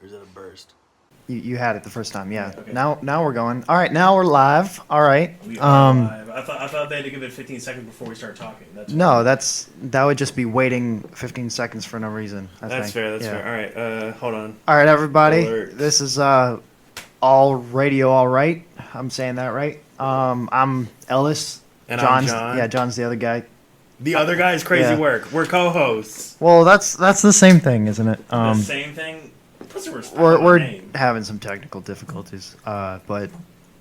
Or is it a burst? You had it the first time, yeah. Okay. Now we're going. All right, now we're live. All right. We are live. I thought they had to give it 15 seconds before we start talking. That's No, fine. that would just be waiting 15 seconds for no reason. I That's think. fair. That's Yeah. fair. All right. Hold on. All right, everybody. Alert. This is all radio, all right. I'm saying that right. I'm Ellis. And I'm John's John. yeah, John's the other guy. The other guy's crazy Yeah. work. We're co-hosts. Well, that's the same thing, isn't it? The same thing. Put some respect on We're my name. having some technical difficulties, but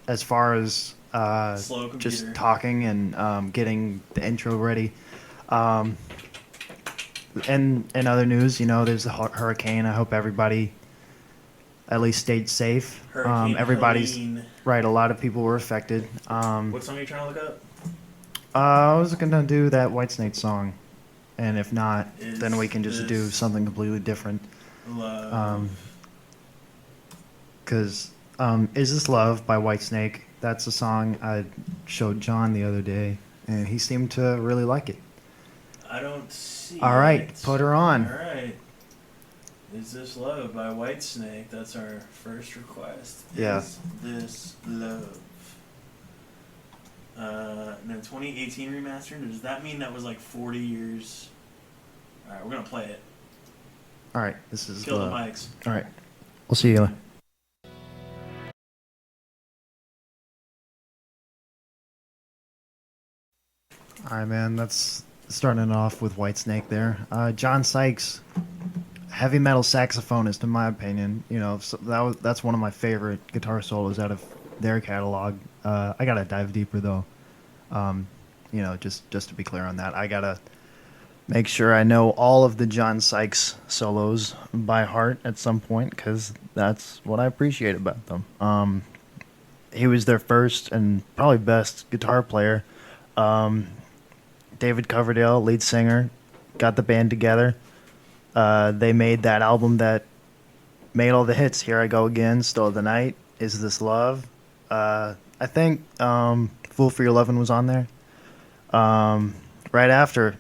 as far as Slow computer. just talking and getting the intro ready, in other news, there's a hurricane. I hope everybody at least stayed safe. Hurricane Everybody's Helene. right. A lot of people were affected. What song are you trying to look up? I was gonna do that Whitesnake song, and if not, Is then we can just do this something completely different. Love. Because Is This Love by Whitesnake, that's a song I showed John the other day, and he seemed to really like it. I don't see All right, it. put her on. All right. Is This Love by Whitesnake. That's our first request. Yeah. Is This Love? No, 2018 remastered? Does that mean that was like 40 years? All right, we're going to play it. All right, this is Kill the love. mics. All right, we'll see you. All right, man, that's starting it off with Whitesnake there. John Sykes, heavy metal saxophonist, in my opinion. So that's one of my favorite guitar solos out of their catalog. I gotta dive deeper though. Just to be clear on that, I gotta make sure I know all of the John Sykes solos by heart at some point, because that's what I appreciate about them. He was their first and probably best guitar player. David Coverdale, lead singer, got the band together. They made that album that made all the hits. Here I Go Again, Still of the Night, Is This Love? I think Fool for Your Lovin' was on there. Right after,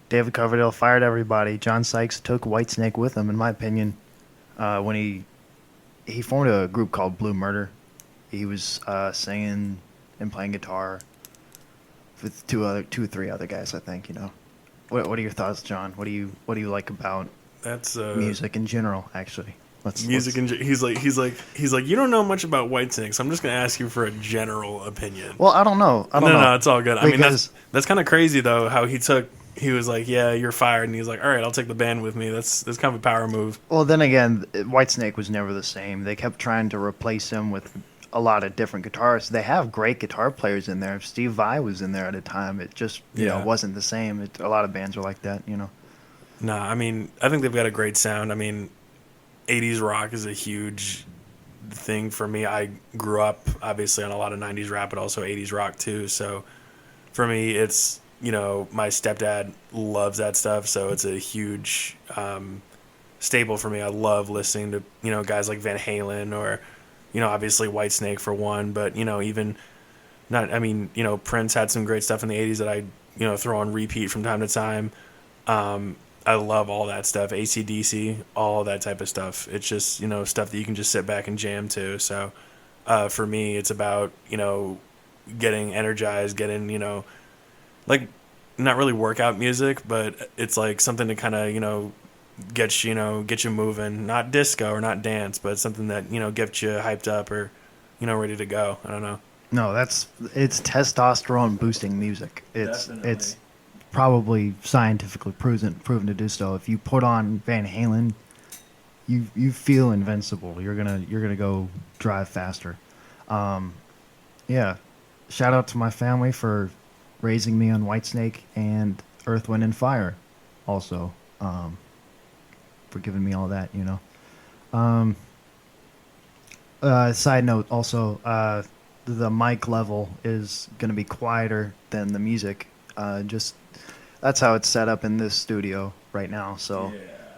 David Coverdale fired everybody. John Sykes took Whitesnake with him, in my opinion, when he formed a group called Blue Murder. He was singing and playing guitar with two or three other guys, I think. What are your thoughts, John? What do you like about That's music in general? Actually, music. He's like, you don't know much about Whitesnake, so I'm just going to ask you for a general opinion. Well, I don't know. No, it's all good. I mean, Because- that's kind of crazy though. How he was like, yeah, you're fired, and he's like, all right, I'll take the band with me. That's kind of a power move. Well, then again, Whitesnake was never the same. They kept trying to replace him with a lot of different guitarists. They have great guitar players in there. Steve Vai was in there at a time. It just wasn't the same. A lot of bands are like that. Nah, I mean, I think they've got a great sound. I mean, 80s rock is a huge thing for me. I grew up, obviously, on a lot of 90s rap, but also 80s rock, too. So for me, it's, my stepdad loves that stuff, so it's a huge staple for me. I love listening to, guys like Van Halen or, obviously Whitesnake for one, but, even not, I mean, Prince had some great stuff in the 80s that I, throw on repeat from time to time. I love all that stuff, AC/DC, all that type of stuff. It's just, stuff that you can just sit back and jam to. So for me, it's about, getting energized, getting, like, not really workout music, but it's like something to kind of, get you moving. Not disco or not dance, but something that, gets you hyped up or, ready to go. I don't know. No, it's testosterone boosting music. Definitely. It's probably scientifically proven to do so. If you put on Van Halen, you feel invincible. You're gonna go drive faster. Yeah. Shout out to my family for raising me on Whitesnake and Earth, Wind, and Fire. Also, for giving me all that. Side note, also, the mic level is gonna be quieter than the music. Just that's how it's set up in this studio right now. So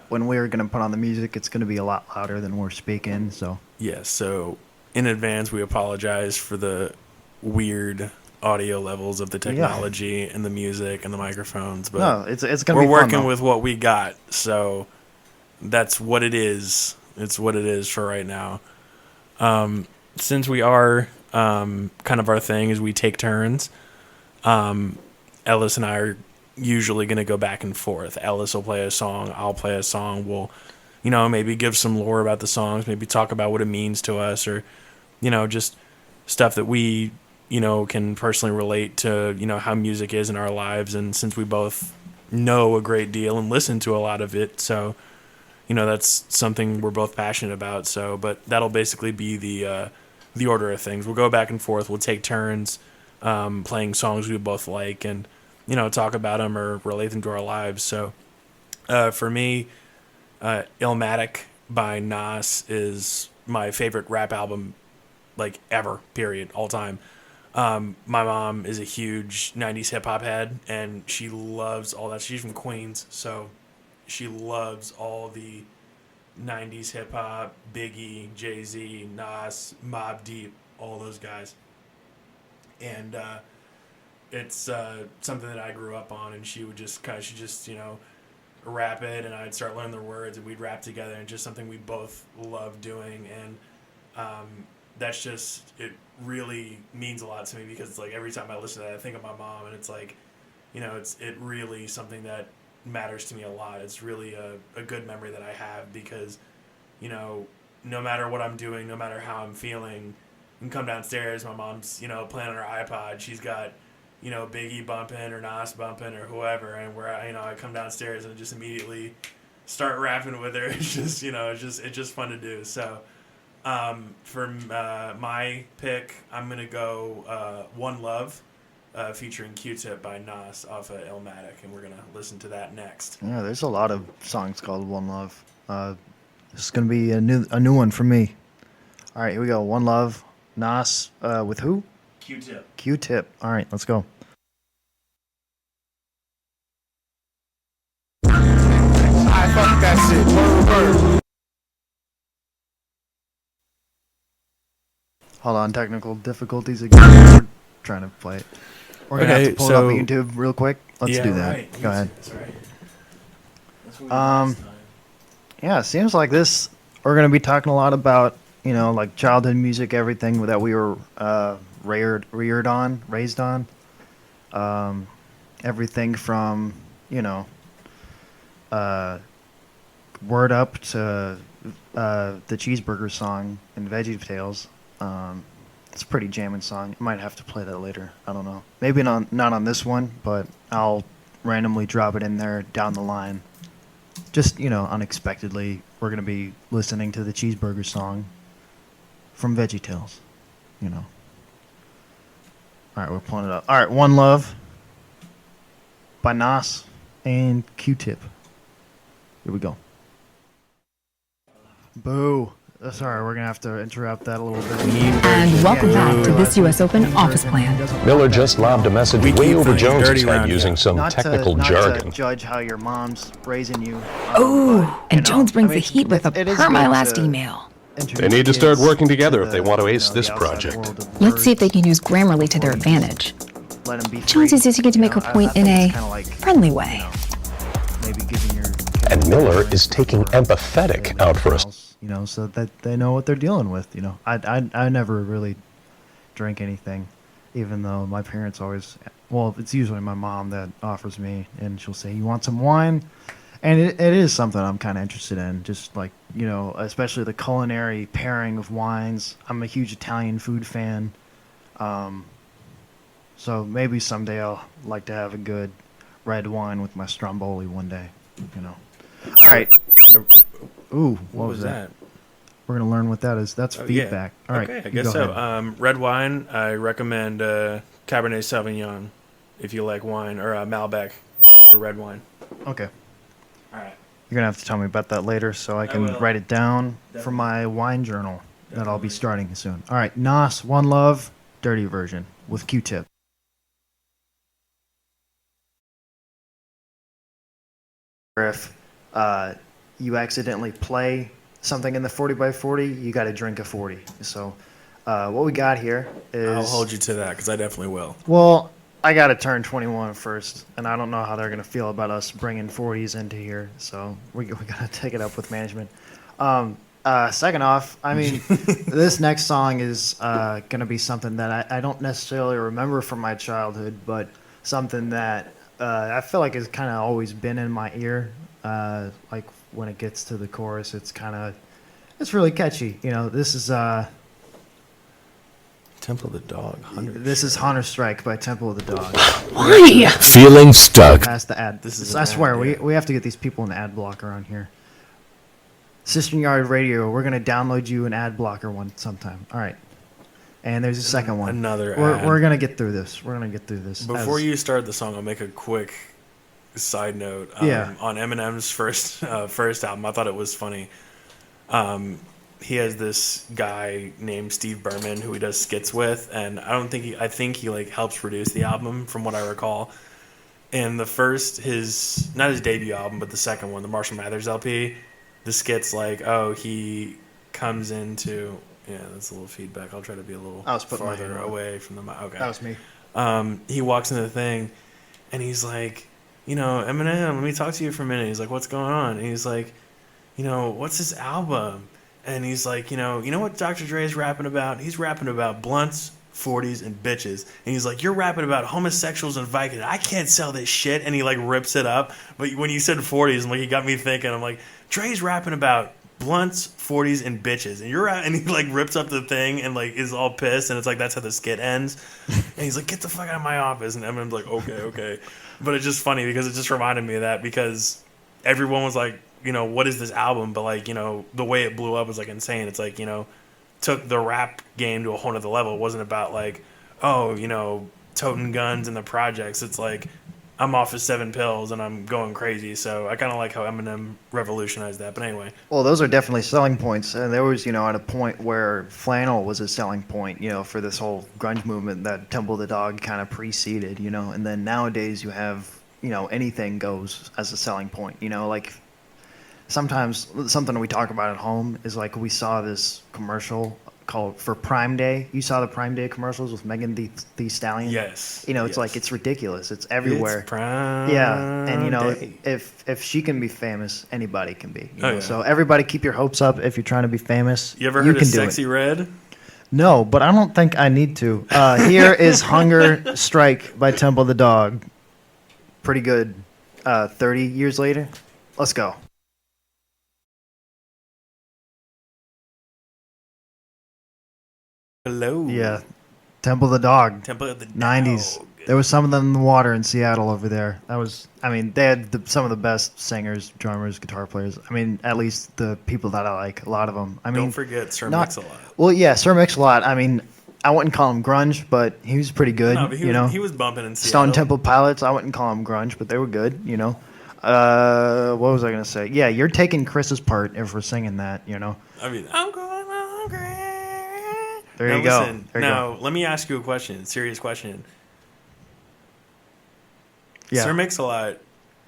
when we're going to put on the music, it's going to be a lot louder than we're speaking. So So in advance, we apologize for the weird audio levels of the technology and the music and the microphones. But no, it's going to be we're fun, working though. with what we got, so that's what it is. It's what it is for right now. Since we are kind of our thing is we take turns. Ellis and I are usually going to go back and forth. Ellis will play a song, I'll play a song. We'll, maybe give some lore about the songs, maybe talk about what it means to us, or, just stuff that we, can personally relate to, how music is in our lives. And since we both know a great deal and listen to a lot of it, so, that's something we're both passionate about. So, but that'll basically be the order of things. We'll go back and forth. We'll take turns playing songs we both like, and talk about them or relate them to our lives. So for me, Illmatic by Nas is my favorite rap album, like ever, period, all time. My mom is a huge 90s hip hop head, and she loves all that. She's from Queens, so she loves all the 90s hip hop, Biggie, Jay-Z, Nas, Mobb Deep, all those guys. And it's something that I grew up on, and she would just rap it, and I'd start learning the words, and we'd rap together, and just something we both love doing. And that's just, it really means a lot to me, because it's like every time I listen to that, I think of my mom, and it's like, it really something that matters to me a lot. It's really a good memory that I have, because, no matter what I'm doing, no matter how I'm feeling, I can come downstairs, my mom's, playing on her iPod, she's got, Biggie bumping or Nas bumping or whoever, and where I come downstairs and just immediately start rapping with her. It's just, it's just fun to do. So, for my pick, I'm gonna go One Love, featuring Q-Tip by Nas off of Illmatic, and we're gonna listen to that next. Yeah, there's a lot of songs called One Love. This is gonna be a new one for me. All right, here we go. One Love, Nas, with who? Q-Tip. Q-Tip. All right, let's go. I fuck that shit. Word. Hold on, technical difficulties again. We're trying to play it. We're gonna have to pull it up on YouTube real quick. Let's do that. Right. Go ahead. That's right. That's what we did last time. Yeah, it seems like this. We're gonna be talking a lot about like childhood music, everything that we were raised on. Everything from Word Up to the Cheeseburger song and Veggie Tales. It's a pretty jamming song. I might have to play that later. I don't know. Maybe not on this one, but I'll randomly drop it in there down the line. Just, unexpectedly, we're going to be listening to the Cheeseburger song from Veggie Tales. All right, we're pulling it up. All right, One Love by Nas and Q-Tip. Here we go. Boo. Sorry, we're going to have to interrupt that a little bit. And welcome back to this U.S. Open office plan. Miller just lobbed a message way over Jones's head using some technical jargon. Not to judge how your mom's raising you. Oh, and Jones brings the heat with a per my last email. They need to start working together if they want to ace this project. Let's see if they can use Grammarly to their advantage. Jones is using it to make a point in a friendly way. And Miller is taking empathetic out for us. So that they know what they're dealing with. I never really drink anything, even though my parents always. Well, it's usually my mom that offers me, and she'll say, "You want some wine?" And it is something I'm kind of interested in, just like especially the culinary pairing of wines. I'm a huge Italian food fan, so maybe someday I'll like to have a good red wine with my stromboli one day. All right. Ooh, what was that? We're gonna learn what that is. That's feedback. Yeah. All right. Okay, I guess so. Red wine, I recommend Cabernet Sauvignon if you like wine, or Malbec for red wine. Okay. All right. You're gonna have to tell me about that later, so I can write it down for my wine journal that I'll be starting soon. All right, Nas, One Love, dirty version with Q-Tip. If you accidentally play something in the 40x40, you got to drink a 40. So what we got here is... I'll hold you to that, because I definitely will. Well, I got to turn 21 first, and I don't know how they're going to feel about us bringing 40s into here, so we got to take it up with management. Second off, I mean, this next song is going to be something that I don't necessarily remember from my childhood, but something that I feel like has kind of always been in my ear. Like when it gets to the chorus, it's really catchy. You know, this is Temple of the Dog. This is Hunter Strike by Temple of the Dog. Why? Feeling stuck. Past the ad. I swear, we have to get these people an ad blocker on here. System Yard Radio, we're gonna download you an ad blocker sometime. All right. And there's a second one. Another ad. We're gonna get through this. Before you start the song, I'll make a quick side note. Yeah. On Eminem's first album, I thought it was funny. He has this guy named Steve Berman who he does skits with, and I think he like helps produce the album from what I recall. And not his debut album, but the second one, the Marshall Mathers LP, the skit's like, oh, he comes into, that's a little feedback. I'll try to be a little farther away from the mic. Okay. That was me. He walks into the thing, and he's like, Eminem, let me talk to you for a minute. He's like, what's going on? And he's like, what's this album? And he's like, you know what Dr. Dre is rapping about? He's rapping about blunts, 40s, and bitches. And he's like, you're rapping about homosexuals and Vikings. I can't sell this shit. And he like rips it up. But when you said 40s, he got me thinking. I'm like, Dre's rapping about blunts, 40s, and bitches. And he like rips up the thing and like is all pissed. And it's like, that's how the skit ends. And he's like, get the fuck out of my office. And Eminem's like, okay. But it's just funny because it just reminded me of that because everyone was like, what is this album? But like, the way it blew up was like insane. It's like, took the rap game to a whole nother level. It wasn't about like, toting guns in the projects. It's like, I'm off of 7 pills and I'm going crazy. So I kind of like how Eminem revolutionized that. But anyway. Well, those are definitely selling points. And there was, at a point where flannel was a selling point, for this whole grunge movement that Temple of the Dog kind of preceded, and then nowadays you have, anything goes as a selling point, like sometimes something we talk about at home is like we saw this commercial called for Prime Day. You saw the Prime Day commercials with Megan Thee Stallion? Yes. It's like it's ridiculous. It's everywhere. It's Prime and Day. if she can be famous, anybody can be. Oh, yeah. So everybody keep your hopes up if you're trying to be famous. You ever heard of Sexy Red? No, but I don't think I need to. Here is Hunger Strike by Temple of the Dog. Pretty good. 30 years later. Let's go. Hello. Yeah. Temple of the Dog. Temple of the 90s. Dog. There was some of them in the water in Seattle over there. They had some of the best singers, drummers, guitar players. At least the people that I like, a lot of them. Don't forget Sir Mix-a-Lot. Well, yeah, Sir Mix-a-Lot. I wouldn't call him grunge, but he was pretty good. No, but he was bumping in Seattle. Stone Temple Pilots, I wouldn't call them grunge, but they were good, What was I going to say? Yeah, you're taking Chris's part if we're singing that, I'm going hungry. There you go. Now, let me ask you a question, serious question. Yeah. Sir Mix-a-Lot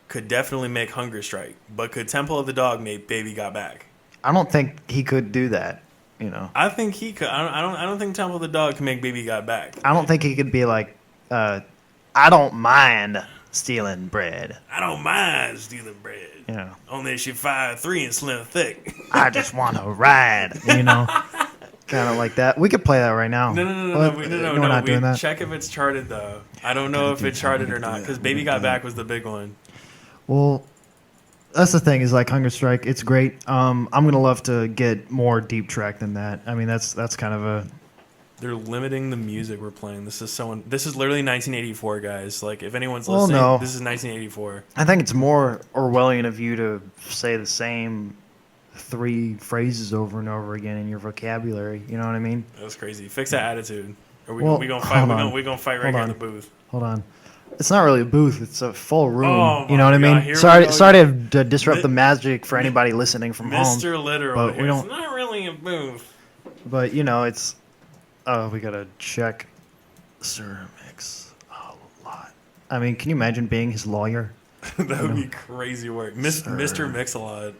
could definitely make Hunger Strike, but could Temple of the Dog make Baby Got Back? I don't think he could do that, I think he could. I don't think Temple of the Dog can make Baby Got Back. I don't think he could be like, I don't mind stealing bread. I don't mind stealing bread. Only if she 5'3" and slim thick. I just want to ride, Kind of like that. We could play that right now. No. We're not doing that. Check if it's charted, though. I don't know if it's charted or not, because Baby Got Back was the big one. Well, that's the thing, is like Hunger Strike, it's great. I'm going to love to get more deep track than that. That's kind of a... They're limiting the music we're playing. This is literally 1984, guys. Like, if anyone's listening, this is 1984. I think it's more Orwellian of you to say the same 3 phrases over and over again in your vocabulary. You know what I mean? That's crazy. Fix that attitude. Or we gonna fight. We're gonna fight right here in the booth. Hold on. It's not really a booth. It's a full room. Oh, you know what I mean? God, sorry to disrupt the magic for anybody listening from home. Mr. Literal here. It's not really a booth. But it's. Oh, we gotta check Sir Mix-a-Lot. Can you imagine being his lawyer? That would be crazy work. Mr. Mix-a-Lot.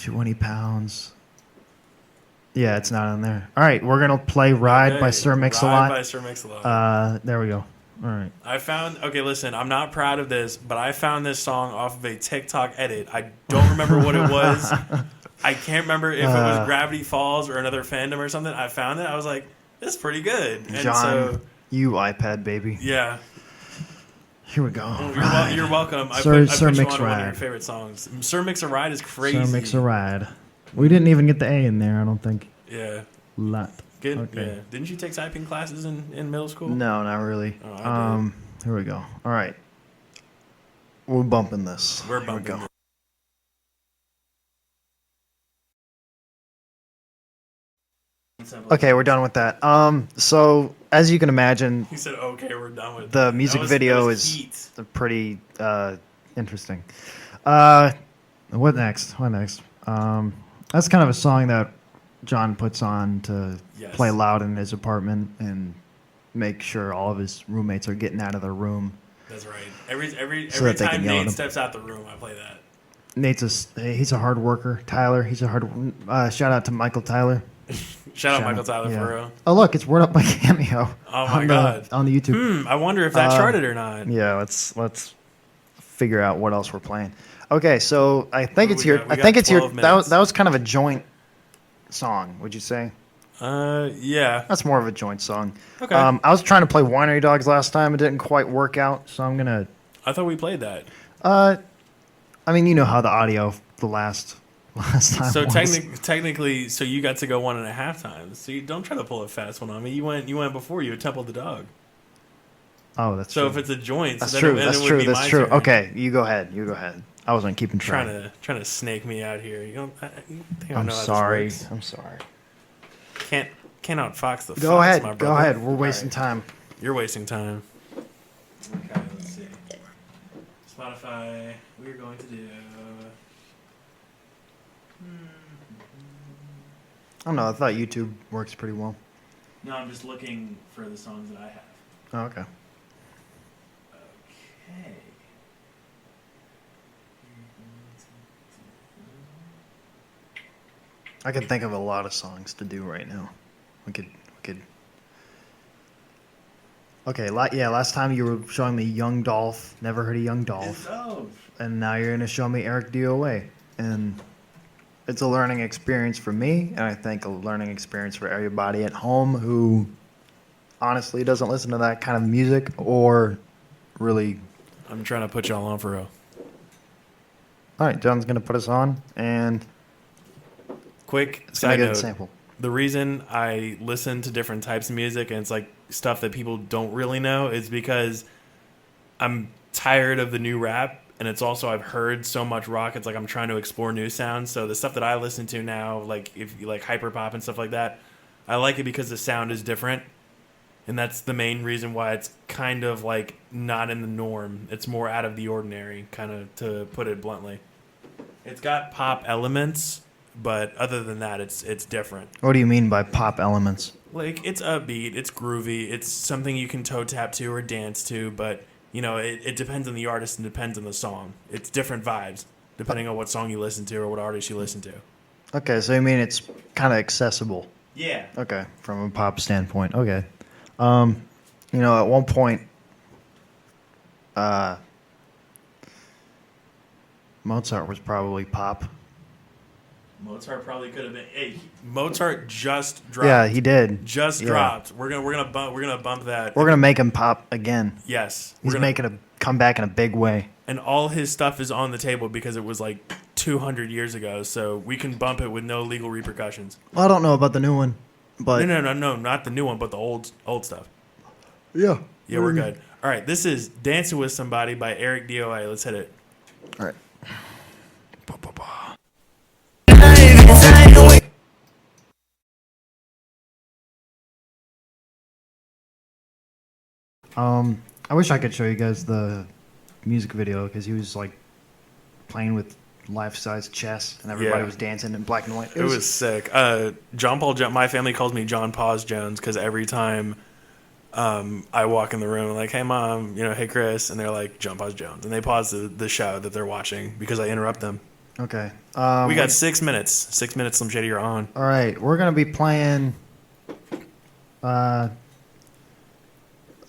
20 pounds. Yeah, it's not on there. All right, we're gonna play "Ride" by Sir Mix-a-Lot. Ride by Sir Mix-a-Lot. There we go. All right. Okay, listen, I'm not proud of this, but I found this song off of a TikTok edit. I don't remember what it was, I can't remember if it was Gravity Falls or another fandom or something. I found it. I was like, this is pretty good. And John, so, you iPad baby. yeah. Here we go. Well, you're welcome. I Sir put you Mix on one of your Ride. favorite songs. Sir Mix a Ride is crazy. Sir Mix a Ride. We didn't even get the A in there, I don't think. Yeah. Lot. Good. Okay. Yeah. Didn't you take typing classes in middle school? No, not really. Oh, I did. Here we go. All right. We're bumping this. We're Here we bumping go. this. Okay, we're done with that. So as you can imagine, He said, "Okay, we're done with the it." music That was video is heat. pretty interesting. What next? That's kind of a song that John puts on to Yes. play loud in his apartment and make sure all of his roommates are getting out of their room. That's right. Every So that they time can yell at Nate him. steps out the room, I play that. He's a hard worker. Tyler, he's a hard. Shout out to Michael Tyler. Shout out Michael Tyler yeah. for real. Oh look, it's Word Up by Cameo. Oh my on God. on the YouTube. I wonder if that charted or not. Yeah, let's figure out what else we're playing. Okay, so I think it's we your. got? We I got think it's your. 12 That minutes. was kind of a joint song. Would you say? Yeah. That's more of a joint song. Okay. I was trying to play Winery Dogs last time. It didn't quite work out, so I'm gonna. I thought we played that. I mean, you know how the audio the last time. So was. technically, so you got to go 1.5 times. So you don't try to pull a fast one on me. You went before you Temple the Dog. Oh, that's So true. if it's a joint, That's then true. then That's it would true. be That's my true. turn. Okay, you go ahead. I wasn't keeping track. Trying to snake me out here. You don't. You think I I'm know how sorry. This works? I'm sorry. Can't outfox the. Go fox, ahead. my Go brother. ahead. We're All wasting right. time. You're wasting time. Okay, let's see. Spotify. We're going to do. I don't know. I thought YouTube works pretty well. No, I'm just looking for the songs that I have. Oh, okay. Okay. I can think of a lot of songs to do right now. We could. Okay, last time you were showing me Young Dolph. Never heard of Young Dolph. And now you're going to show me Eric DOA. And it's a learning experience for me, and I think a learning experience for everybody at home who honestly doesn't listen to that kind of music or really. I'm trying to put y'all on for real. All right, John's going to put us on, and Quick it's going side to get a note. sample. The reason I listen to different types of music and it's like stuff that people don't really know is because I'm tired of the new rap, and it's also I've heard so much rock. It's like I'm trying to explore new sounds. So the stuff that I listen to now, like if you like hyperpop and stuff like that, I like it because the sound is different, and that's the main reason why it's kind of like not in the norm. It's more out of the ordinary, kind of to put it bluntly. It's got pop elements, but other than that, it's different. What do you mean by pop elements? Like, it's upbeat, it's groovy, it's something you can toe tap to or dance to, but, you know, it depends on the artist and depends on the song. It's different vibes, depending on what song you listen to or what artist you listen to. Okay, so you mean it's kind of accessible. Yeah. Okay, from a pop standpoint. Okay. You know, at one point, Mozart was probably pop. Mozart probably could have been. Hey, Mozart just dropped. Yeah, he did. Just Yeah. dropped. We're gonna bump that. We're gonna make him pop again. Yes. He's making a comeback in a big way. And all his stuff is on the table because it was like 200 years ago, so we can bump it with no legal repercussions. Well, I don't know about the new one, but No, not the new one, but the old stuff. yeah, Yeah, we're good. All right, this is "Dancing with Somebody" by Eric DOA. Let's hit it. All right. I wish I could show you guys the music video because he was like playing with life-size chess and everybody Yeah. was dancing in black and white. It was sick. John Paul. My family calls me John Pause Jones because every time I walk in the room, I'm like, "Hey mom," "Hey Chris," and they're like, "John Pause Jones," and they pause the show that they're watching because I interrupt them. Okay. We got 6 minutes. 6 minutes, Slim Shady, you're on. All right, we're gonna be playing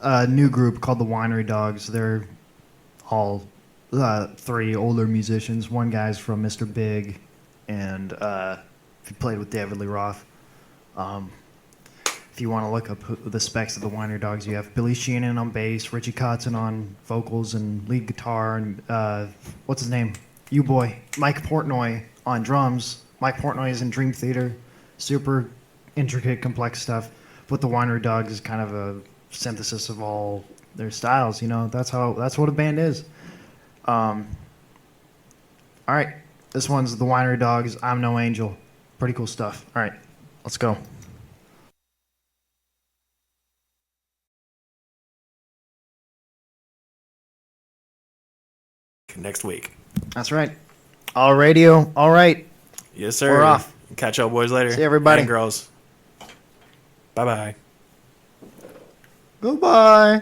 a new group called the Winery Dogs. They're all 3 older musicians. One guy's from Mr. Big, and if you played with David Lee Roth. If you want to look up the specs of the Winery Dogs, you have Billy Sheehan on bass, Richie Kotzen on vocals and lead guitar, and what's his name? U-Boy. Mike Portnoy on drums. Mike Portnoy is in Dream Theater. Super intricate, complex stuff. But the Winery Dogs is kind of a synthesis of all their styles. That's what a band is. All right, this one's the Winery Dogs. I'm No Angel. Pretty cool stuff. All right, let's go. Next week. That's right. All radio. All right. Yes, sir. We're off. Catch y'all boys later. See everybody. And girls. Bye-bye. Goodbye.